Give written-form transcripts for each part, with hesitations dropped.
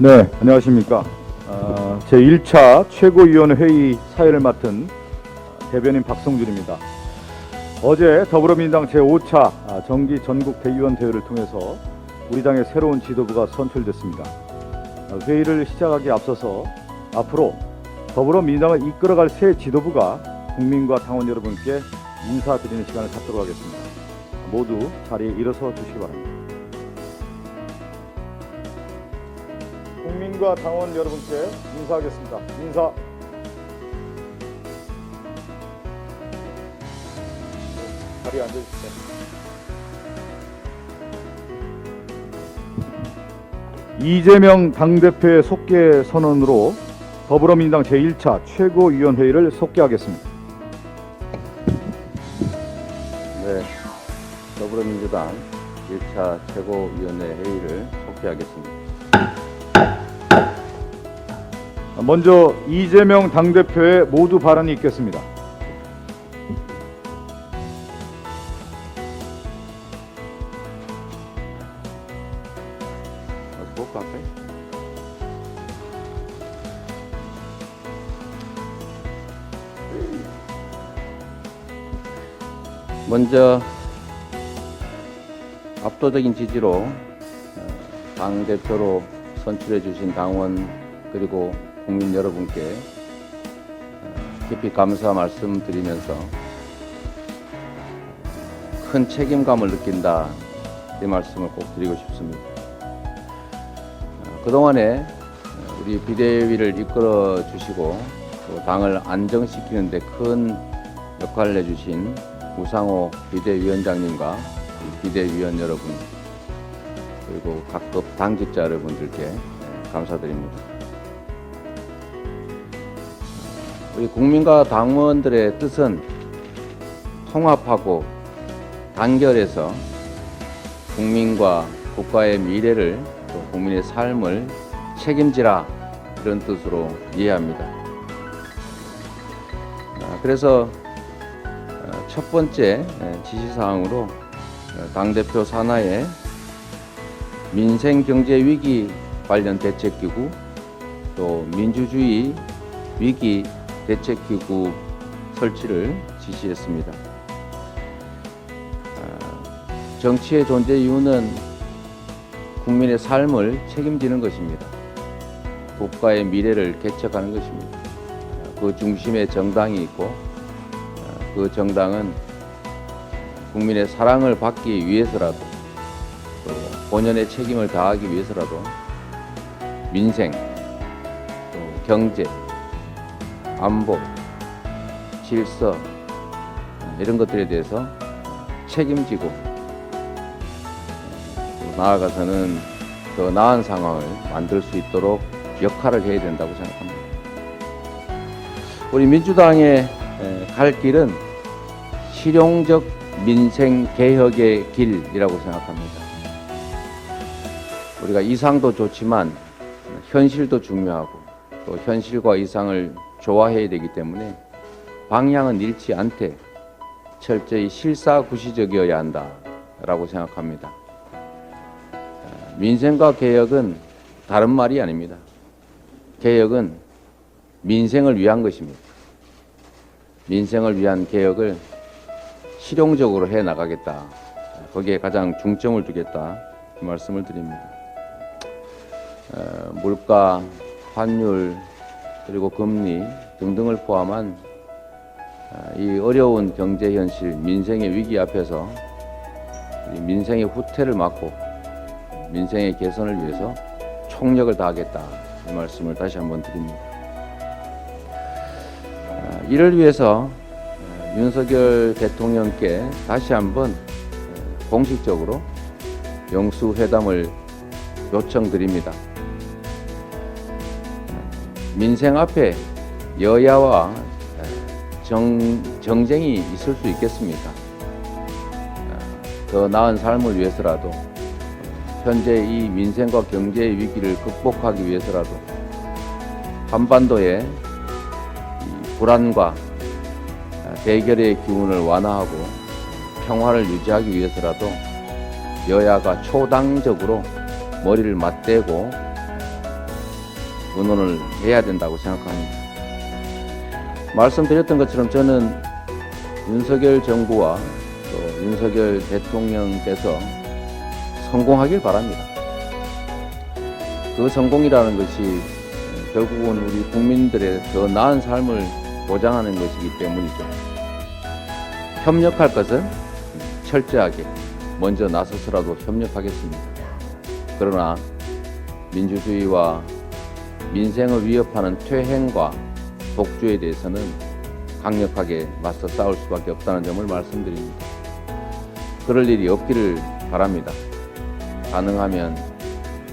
네, 안녕하십니까. 제1차 최고위원회 회의 사회를 맡은 대변인 박성준입니다. 어제 더불어민주당 제5차 정기 전국 대의원 대회를 통해서 우리 당의 새로운 지도부가 선출됐습니다. 회의를 시작하기에 앞서서 앞으로 더불어민주당을 이끌어갈 새 지도부가 국민과 당원 여러분께 인사드리는 시간을 갖도록 하겠습니다. 모두 자리에 일어서 주시기 바랍니다. 국민과 당원 여러분께 인사하겠습니다. 인사. 자리에 앉아주세요. 이재명 당대표의 속개 선언으로 더불어민주당 제1차 최고위원회의를 속개하겠습니다. 네, 더불어민주당 1차 최고위원회 회의를 속개하겠습니다. 먼저 이재명 당대표의 모두 발언이 있겠습니다. 먼저 압도적인 지지로 당대표로 선출해 주신 당원 그리고 국민 여러분께 깊이 감사 말씀드리면서 큰 책임감을 느낀다 이 말씀을 꼭 드리고 싶습니다. 그동안에 우리 비대위를 이끌어 주시고 또 당을 안정시키는 데 큰 역할을 해주신 우상호 비대위원장님과 비대위원 여러분 그리고 각급 당직자 여러분들께 감사드립니다. 우리 국민과 당원들의 뜻은 통합하고 단결해서 국민과 국가의 미래를 또 국민의 삶을 책임지라 이런 뜻으로 이해합니다. 그래서 첫 번째 지시사항으로 당대표 산하에 민생경제위기 관련 대책기구 또 민주주의 위기 대책기구 설치를 지시했습니다. 정치의 존재 이유는 국민의 삶을 책임지는 것입니다. 국가의 미래를 개척하는 것입니다. 그 중심에 정당이 있고 그 정당은 국민의 사랑을 받기 위해서라도 또 본연의 책임을 다하기 위해서라도 민생, 또 경제, 안보, 질서 이런 것들에 대해서 책임지고 나아가서는 더 나은 상황을 만들 수 있도록 역할을 해야 된다고 생각합니다. 우리 민주당의 갈 길은 실용적 민생 개혁의 길이라고 생각합니다. 우리가 이상도 좋지만 현실도 중요하고 또 현실과 이상을 조화해야 되기 때문에 방향은 잃지 않되 철저히 실사구시적이어야 한다라고 생각합니다. 민생과 개혁은 다른 말이 아닙니다. 개혁은 민생을 위한 것입니다. 민생을 위한 개혁을 실용적으로 해 나가겠다. 거기에 가장 중점을 두겠다. 그 말씀을 드립니다. 물가, 환율, 그리고 금리 등등을 포함한 이 어려운 경제 현실, 민생의 위기 앞에서 민생의 후퇴를 막고 민생의 개선을 위해서 총력을 다하겠다. 이 말씀을 다시 한번 드립니다. 이를 위해서 윤석열 대통령께 다시 한번 공식적으로 영수회담을 요청드립니다. 민생 앞에 여야와 정쟁이 있을 수 있겠습니까? 더 나은 삶을 위해서라도 현재 이 민생과 경제의 위기를 극복하기 위해서라도 한반도의 이 불안과 대결의 기운을 완화하고 평화를 유지하기 위해서라도 여야가 초당적으로 머리를 맞대고 의논을 해야 된다고 생각합니다. 말씀드렸던 것처럼 저는 윤석열 정부와 또 윤석열 대통령께서 성공하길 바랍니다. 그 성공이라는 것이 결국은 우리 국민들의 더 나은 삶을 보장하는 것이기 때문이죠. 협력할 것은 철저하게 먼저 나서서라도 협력하겠습니다. 그러나 민주주의와 민생을 위협하는 퇴행과 독주에 대해서는 강력하게 맞서 싸울 수밖에 없다는 점을 말씀드립니다. 그럴 일이 없기를 바랍니다. 가능하면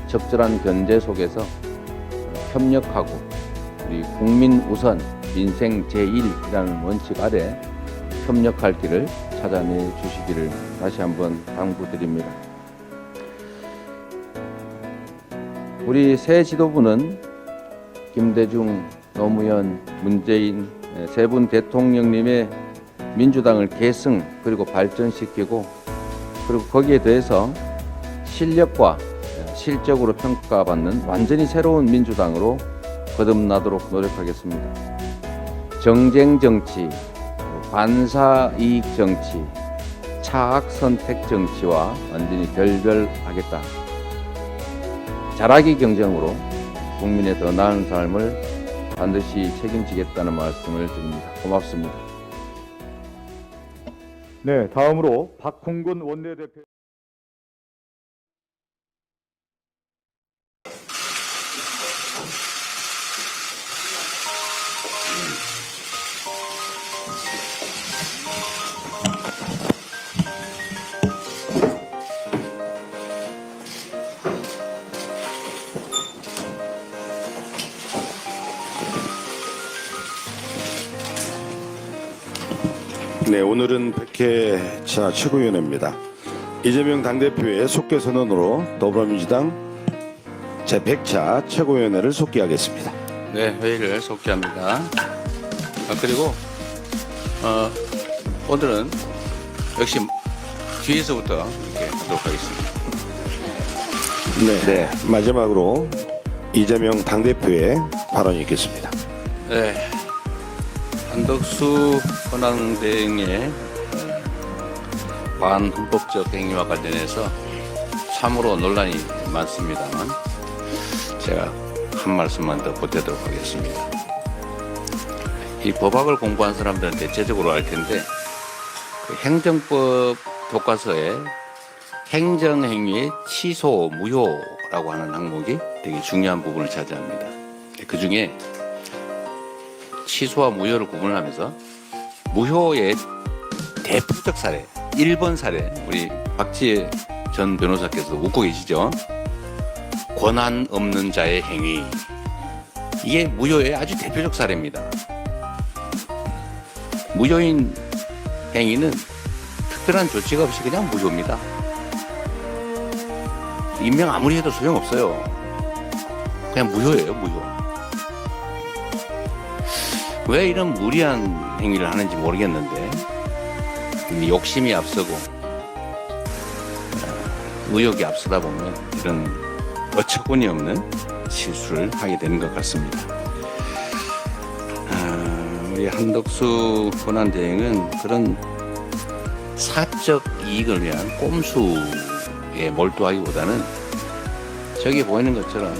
적절한 견제 속에서 협력하고 우리 국민 우선 민생 제1이라는 원칙 아래 협력할 길을 찾아내 주시기를 다시 한번 당부드립니다. 우리 새 지도부는 김대중, 노무현, 문재인 세 분 대통령님의 민주당을 계승 그리고 발전시키고 그리고 거기에 대해서 실력과 실적으로 평가받는 완전히 새로운 민주당으로 거듭나도록 노력하겠습니다. 정쟁 정치, 반사 이익 정치, 차악 선택 정치와 완전히 결별하겠다. 잘하기 경쟁으로 국민의 더 나은 삶을 반드시 책임지겠다는 말씀을 드립니다. 고맙습니다. 네, 다음으로 박홍근 원내대표. 네, 오늘은 백혜차 최고위원입니다. 이재명 당대표의 속개 선언으로 더불어민주당 제100차 최고위원회를 속기하겠습니다. 네, 회의를 속기합니다. 그리고 오늘은 역시 뒤에서부터 이렇게 하도록 하겠습니다. 네, 마지막으로 이재명 당대표의 발언이 있겠습니다. 네, 한덕수 권한대행의 반헌법적 행위와 관련해서 참으로 논란이 많습니다만 제가 한 말씀만 더 보태도록 하겠습니다. 이 법학을 공부한 사람들은 대체적으로 알 텐데 그 행정법 교과서에 행정행위의 취소, 무효라고 하는 항목이 되게 중요한 부분을 차지합니다. 그 중에 취소와 무효를 구분하면서 무효의 대표적 사례, 1번 사례, 우리 박지혜 전 변호사께서 웃고 계시죠? 권한 없는 자의 행위. 이게 무효의 아주 대표적 사례입니다. 무효인 행위는 특별한 조치가 없이 그냥 무효입니다. 임명 아무리 해도 소용없어요. 그냥 무효예요, 무효. 왜 이런 무리한 행위를 하는지 모르겠는데 욕심이 앞서고 의욕이 앞서다 보면 이런 어처구니 없는 실수를 하게 되는 것 같습니다. 우리 한덕수 권한대행은 그런 사적 이익을 위한 꼼수에 몰두하기보다는 저기 보이는 것처럼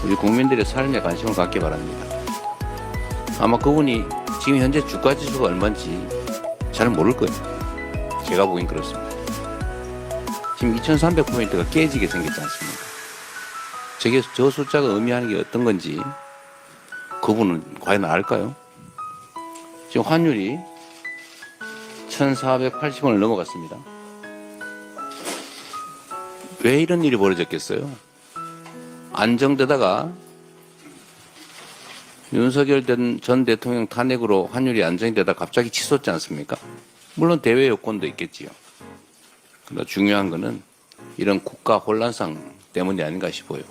우리 국민들의 삶에 관심을 갖기 바랍니다. 아마 그분이 지금 현재 주가 지수가 얼마인지 잘 모를 거예요. 제가 보기엔 그렇습니다. 지금 2300포인트가 깨지게 생겼지 않습니까? 저 숫자가 의미하는 게 어떤 건지 그분은 과연 알까요? 지금 환율이 1480원을 넘어갔습니다. 왜 이런 일이 벌어졌겠어요? 안정되다가 윤석열 전 대통령 탄핵으로 환율이 안정이 되다 갑자기 치솟지 않습니까? 물론 대외 요건도 있겠지요. 그러나 중요한 거는 이런 국가 혼란상 때문이 아닌가 싶어요.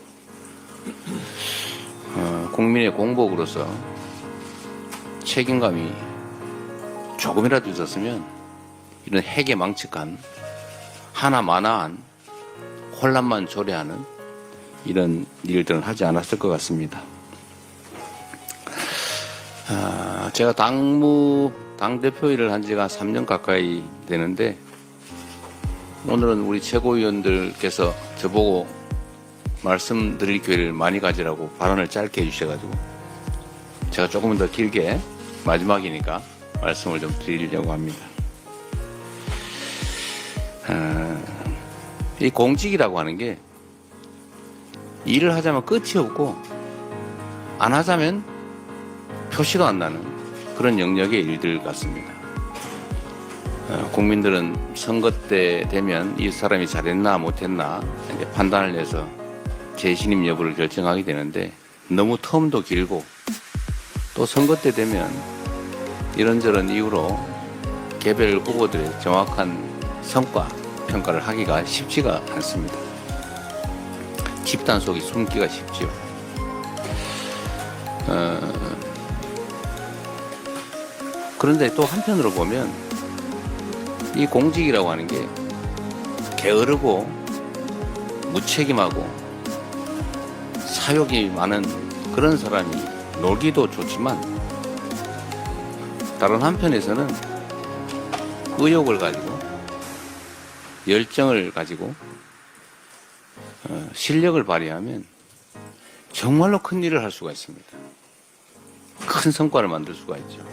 국민의 공복으로서 책임감이 조금이라도 있었으면 이런 핵에 망측한 하나마나한 혼란만 초래하는 이런 일들은 하지 않았을 것 같습니다. 제가 당대표 일을 한 지가 3년 가까이 되는데 오늘은 우리 최고위원들께서 저보고 말씀드릴 기회를 많이 가지라고 발언을 짧게 해주셔가지고 제가 조금 더 길게 마지막이니까 말씀을 좀 드리려고 합니다. 이 공직이라고 하는 게 일을 하자면 끝이 없고 안 하자면 표시도 안 나는 그런 영역의 일들 같습니다. 국민들은 선거 때 되면 이 사람이 잘했나 못했나 이제 판단을 해서 재신임 여부를 결정하게 되는데 너무 텀도 길고 또 선거 때 되면 이런저런 이유로 개별 후보들의 정확한 성과 평가를 하기가 쉽지가 않습니다. 집단 속에 숨기가 쉽지요. 그런데 또 한편으로 보면 이 공직이라고 하는 게 게으르고 무책임하고 사욕이 많은 그런 사람이 놀기도 좋지만 다른 한편에서는 의욕을 가지고 열정을 가지고 실력을 발휘하면 정말로 큰 일을 할 수가 있습니다. 큰 성과를 만들 수가 있죠.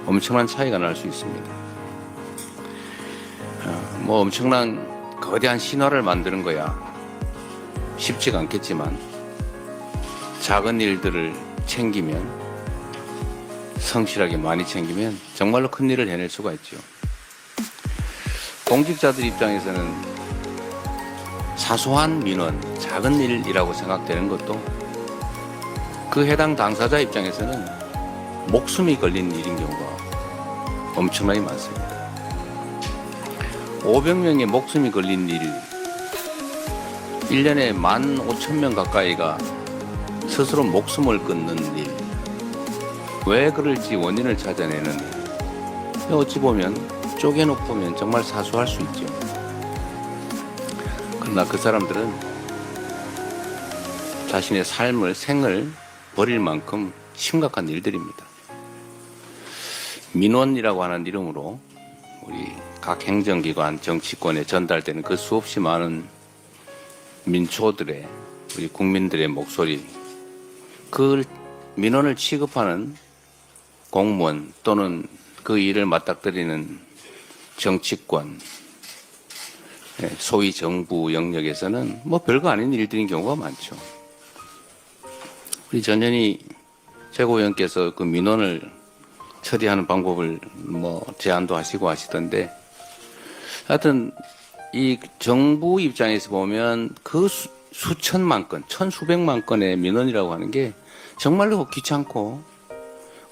엄청난 차이가 날 수 있습니다. 뭐 엄청난 거대한 신화를 만드는 거야 쉽지가 않겠지만 작은 일들을 챙기면 성실하게 많이 챙기면 정말로 큰 일을 해낼 수가 있죠. 공직자들 입장에서는 사소한 민원, 작은 일이라고 생각되는 것도 그 해당 당사자 입장에서는 목숨이 걸린 일인 경우가 엄청나게 많습니다. 500명의 목숨이 걸린 일, 1년에 15,000명 가까이가 스스로 목숨을 끊는 일, 왜 그럴지 원인을 찾아내는 일, 어찌 보면 쪼개놓고 보면 정말 사소할 수 있죠. 그러나 그 사람들은 자신의 삶을, 생을 버릴 만큼 심각한 일들입니다. 민원이라고 하는 이름으로 우리 각 행정기관, 정치권에 전달되는 그 수없이 많은 민초들의, 우리 국민들의 목소리, 그 민원을 취급하는 공무원 또는 그 일을 맞닥뜨리는 정치권, 소위 정부 영역에서는 뭐 별거 아닌 일들인 경우가 많죠. 우리 전현희 최고위원께서 그 민원을 처리하는 방법을 뭐 제안도 하시고 하시던데, 하여튼 이 정부 입장에서 보면 그 수천만 건, 천수백만 건의 민원이라고 하는 게 정말로 귀찮고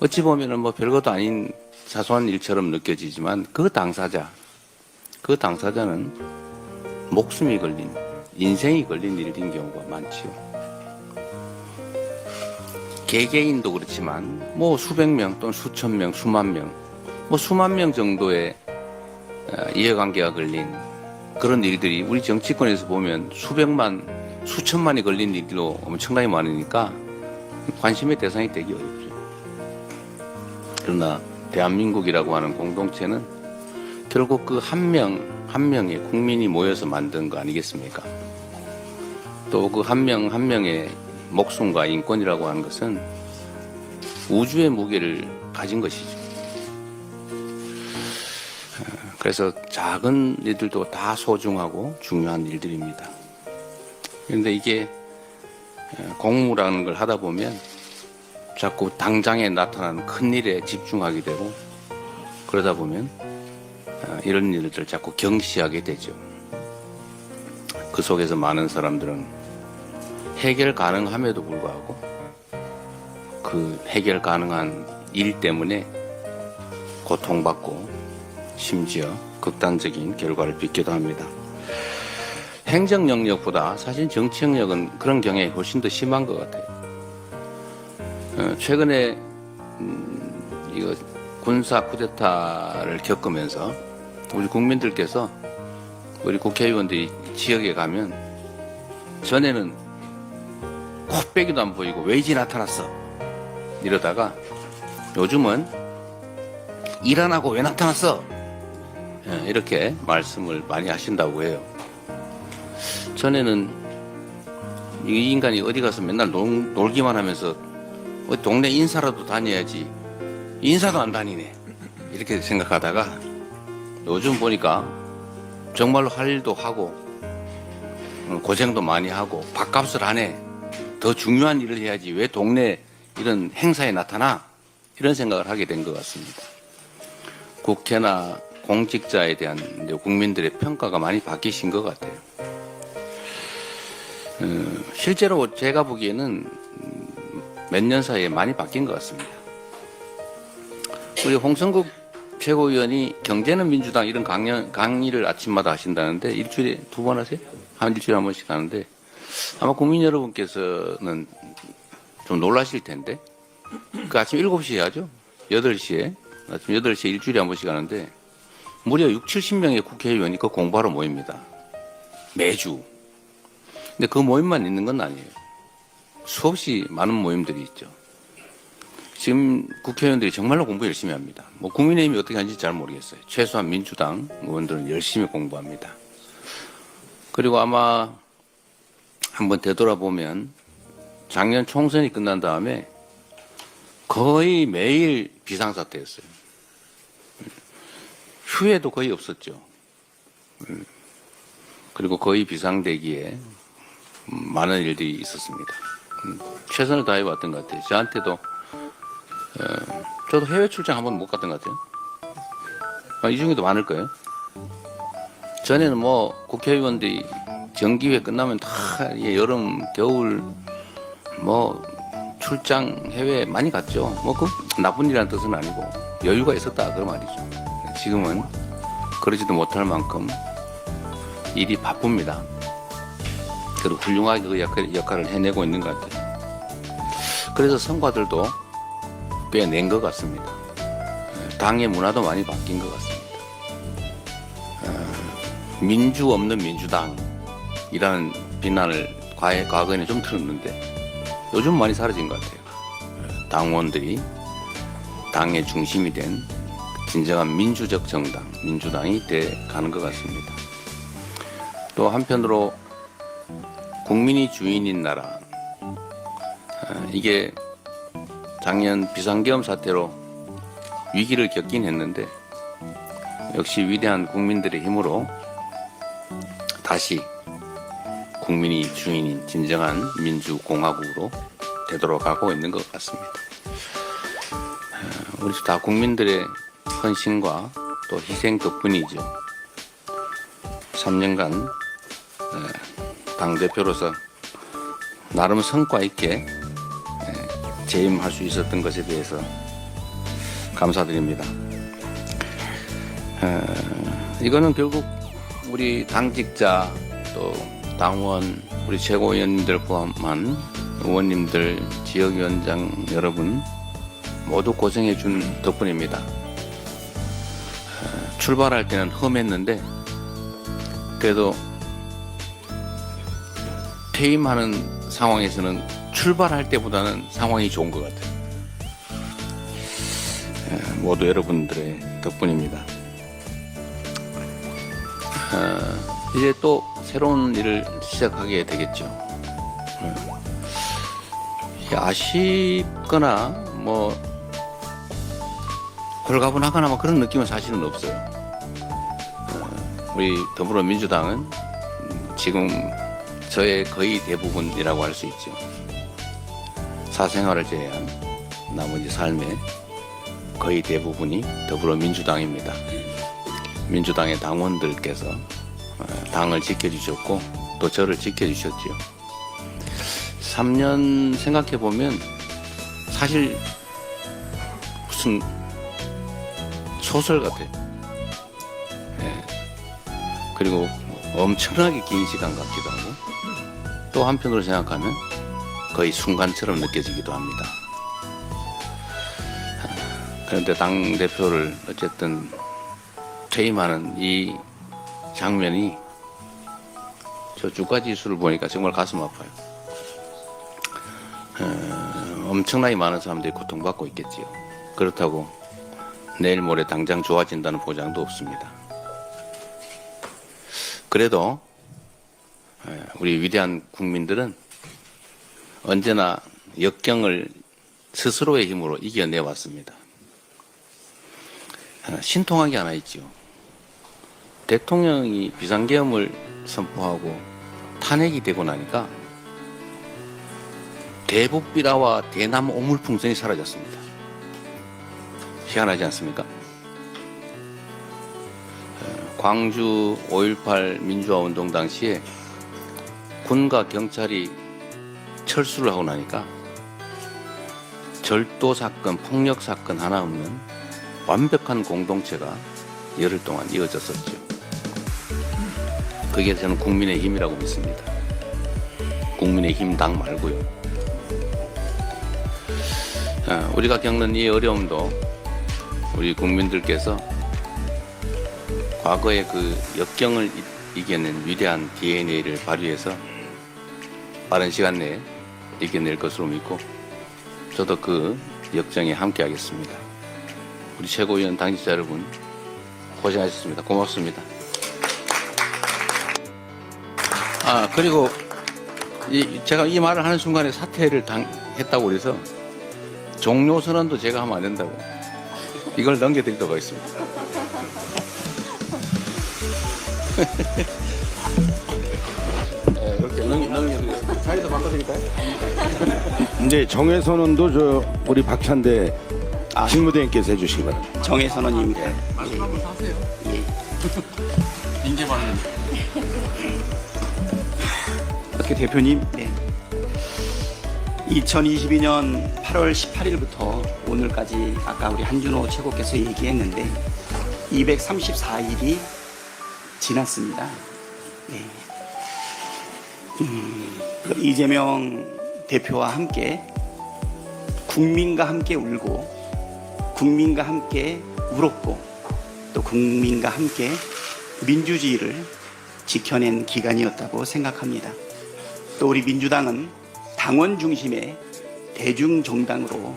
어찌 보면은 뭐 별것도 아닌 사소한 일처럼 느껴지지만 그 당사자는 목숨이 걸린, 인생이 걸린 일인 경우가 많지요. 개개인도 그렇지만 뭐 수백 명 또는 수천 명, 수만 명, 뭐 수만 명 정도의 이해관계가 걸린 그런 일들이 우리 정치권에서 보면 수백만, 수천만이 걸린 일도 엄청나게 많으니까 관심의 대상이 되기 어렵죠. 그러나 대한민국이라고 하는 공동체는 결국 그 한 명의 국민이 모여서 만든 거 아니겠습니까? 또 그 한 명의 목숨과 인권이라고 하는 것은 우주의 무게를 가진 것이죠. 그래서 작은 일들도 다 소중하고 중요한 일들입니다. 그런데 이게 공무라는 걸 하다 보면 자꾸 당장에 나타나는 큰 일에 집중하게 되고, 그러다 보면 이런 일들을 자꾸 경시하게 되죠. 그 속에서 많은 사람들은 해결 가능함에도 불구하고 그 해결 가능한 일 때문에 고통받고 심지어 극단적인 결과를 빚기도 합니다. 행정 영역보다 사실 정치 영역은 그런 경향이 훨씬 더 심한 것 같아요. 최근에 이거 군사 쿠데타를 겪으면서 우리 국민들께서 우리 국회의원들이 지역에 가면 전에는 코빼기도 안 보이고 왜 이제 나타났어 이러다가 요즘은 일 안 하고 왜 나타났어 이렇게 말씀을 많이 하신다고 해요. 전에는 이 인간이 어디 가서 맨날 놀기만 하면서 어디 동네 인사라도 다녀야지 인사도 안 다니네 이렇게 생각하다가 요즘 보니까 정말로 할 일도 하고 고생도 많이 하고 밥값을 안 해. 더 중요한 일을 해야지 왜 동네 이런 행사에 나타나? 이런 생각을 하게 된 것 같습니다. 국회나 공직자에 대한 이제 국민들의 평가가 많이 바뀌신 것 같아요. 실제로 제가 보기에는 몇 년 사이에 많이 바뀐 것 같습니다. 우리 홍성국 최고위원이 경제는 민주당 이런 강의를 아침마다 하신다는데 일주일에 2번 하세요? 일주일에 한 번씩 하는데 아마 국민 여러분께서는 좀 놀라실 텐데 그 아침 7시에 하죠? 8시에 아침 8시에 일주일에 한 번씩 하는데 무려 70명의 국회의원이 그 공부하러 모입니다. 매주. 근데 그 모임만 있는 건 아니에요. 수없이 많은 모임들이 있죠. 지금 국회의원들이 정말로 공부 열심히 합니다. 뭐 국민의힘이 어떻게 하는지 잘 모르겠어요. 최소한 민주당 의원들은 열심히 공부합니다. 그리고 아마 한번 되돌아보면 작년 총선이 끝난 다음에 거의 매일 비상사태였어요. 휴회도 거의 없었죠. 그리고 거의 비상대기에 많은 일들이 있었습니다. 최선을 다해왔던 것 같아요. 저한테도 저도 해외 출장 한번 못 갔던 것 같아요. 이 중에도 많을 거예요. 전에는 뭐 국회의원들이 정기회 끝나면 다 여름, 겨울 뭐 출장 해외 많이 갔죠. 뭐 그 나쁜 일이라는 뜻은 아니고 여유가 있었다 그 말이죠. 지금은 그러지도 못할 만큼 일이 바쁩니다. 그리고 훌륭하게 그 역할을 해내고 있는 것 같아요. 그래서 성과들도 꽤 낸 것 같습니다. 당의 문화도 많이 바뀐 것 같습니다. 민주 없는 민주당이라는 비난을 과거에는 좀 들었는데 요즘 많이 사라진 것 같아요. 당원들이 당의 중심이 된 진정한 민주적 정당, 민주당이 돼 가는 것 같습니다. 또 한편으로 국민이 주인인 나라, 이게 작년 비상계엄 사태로 위기를 겪긴 했는데 역시 위대한 국민들의 힘으로 다시 국민이 주인인 진정한 민주공화국으로 되돌아가고 있는 것 같습니다. 우리 다 국민들의 헌신과 또 희생 덕분이죠. 3년간 당대표로서 나름 성과 있게 재임할 수 있었던 것에 대해서 감사드립니다. 이거는 결국 우리 당직자 또 당원 우리 최고위원님들 포함한 의원님들 지역위원장 여러분 모두 고생해 준 덕분입니다. 출발할 때는 험했는데 그래도 퇴임하는 상황에서는 출발할 때보다는 상황이 좋은 것 같아요. 모두 여러분들의 덕분입니다. 이제 또 새로운 일을 시작하게 되겠죠. 아쉽거나 뭐 홀가분하거나 뭐 그런 느낌은 사실은 없어요. 우리 더불어민주당은 지금 저의 거의 대부분이라고 할 수 있죠. 사생활을 제외한 나머지 삶의 거의 대부분이 더불어민주당입니다. 민주당의 당원들께서 당을 지켜주셨고 또 저를 지켜주셨죠. 3년 생각해보면 사실 무슨 소설 같아요. 그리고 엄청나게 긴 시간 같기도 하고 또 한편으로 생각하면 거의 순간처럼 느껴지기도 합니다. 그런데 당대표를 어쨌든 퇴임하는 이 장면이 저 주가 지수를 보니까 정말 가슴 아파요. 엄청나게 많은 사람들이 고통받고 있겠지요. 그렇다고 내일 모레 당장 좋아진다는 보장도 없습니다. 그래도 우리 위대한 국민들은 언제나 역경을 스스로의 힘으로 이겨내왔습니다. 신통한 게 하나 있죠. 대통령이 비상계엄을 선포하고 탄핵이 되고 나니까 대북비라와 대남 오물풍선이 사라졌습니다. 희한하지 않습니까? 광주 5.18 민주화운동 당시에 군과 경찰이 철수를 하고 나니까 절도 사건, 폭력 사건 하나 없는 완벽한 공동체가 열흘 동안 이어졌었죠. 그게 저는 국민의 힘이라고 믿습니다. 국민의 힘당 말고요. 우리가 겪는 이 어려움도 우리 국민들께서 과거의 그 역경을 이겨낸 위대한 DNA를 발휘해서 빠른 시간 내에 이겨낼 것으로 믿고 저도 그 역정에 함께하겠습니다. 우리 최고위원 당직자 여러분 고생하셨습니다. 고맙습니다. 그리고 제가 이 말을 하는 순간에 사퇴를 했다고 그래서 종료 선언도 제가 하면 안 된다고 이걸 넘겨드리도록 하겠습니다. 이렇게 넘겨드리겠습니다. 자리도 바꿔드릴까요? 이제 정회선언도 우리 박찬대 직무대행께서 해주시기 바랍니다. 정혜선언입니다. 말씀 한번 하세요. 인재 받는. 어떻게 대표님? 네. 2022년 8월 18일부터 오늘까지 아까 우리 한준호 최고께서 얘기했는데 234일이 지났습니다. 네. 이재명 대표와 함께 국민과 함께 울고 국민과 함께 울었고 또 국민과 함께 민주주의를 지켜낸 기간이었다고 생각합니다. 또 우리 민주당은 당원 중심의 대중정당으로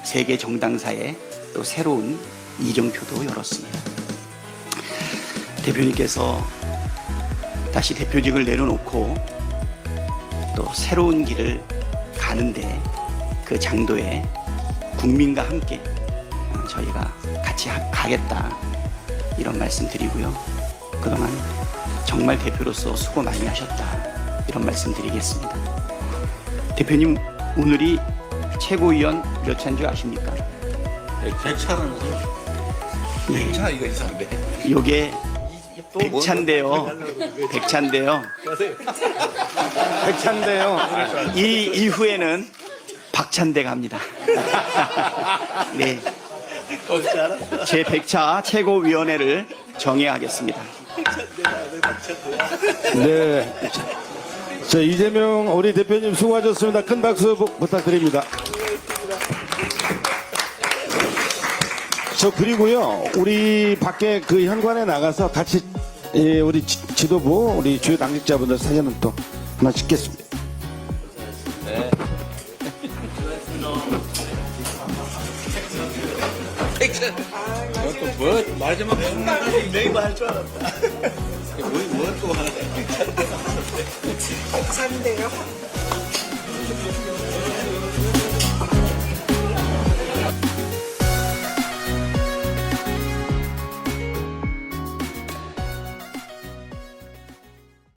세계 정당사에 또 새로운 이정표도 열었습니다. 대표님께서 다시 대표직을 내려놓고 또 새로운 길을 가는데 그 장도에 국민과 함께 저희가 같이 가겠다 이런 말씀 드리고요. 그동안 정말 대표로서 수고 많이 하셨다 이런 말씀 드리겠습니다. 대표님 오늘이 최고위원 몇 차인 줄 아십니까? 100차는 네. 100차 이거 이상한데. 요게 100차인데요. 100차인데요. 100차인데요. 이 이후에는 박찬대가 합니다. 네. 제 100차 최고위원회를 정해하겠습니다. 네. 자, 이재명 우리 대표님 수고하셨습니다. 큰 박수 부탁드립니다. 그리고요, 우리 밖에 그 현관에 나가서 같이 우리 지도부, 우리 주요 당직자분들 사진은 또 하나 찍겠습니다. 네. 이것도 뭐 마지막 순간까지 네이버 할 줄 알았다. 뭐 또 하나. 감사한데요.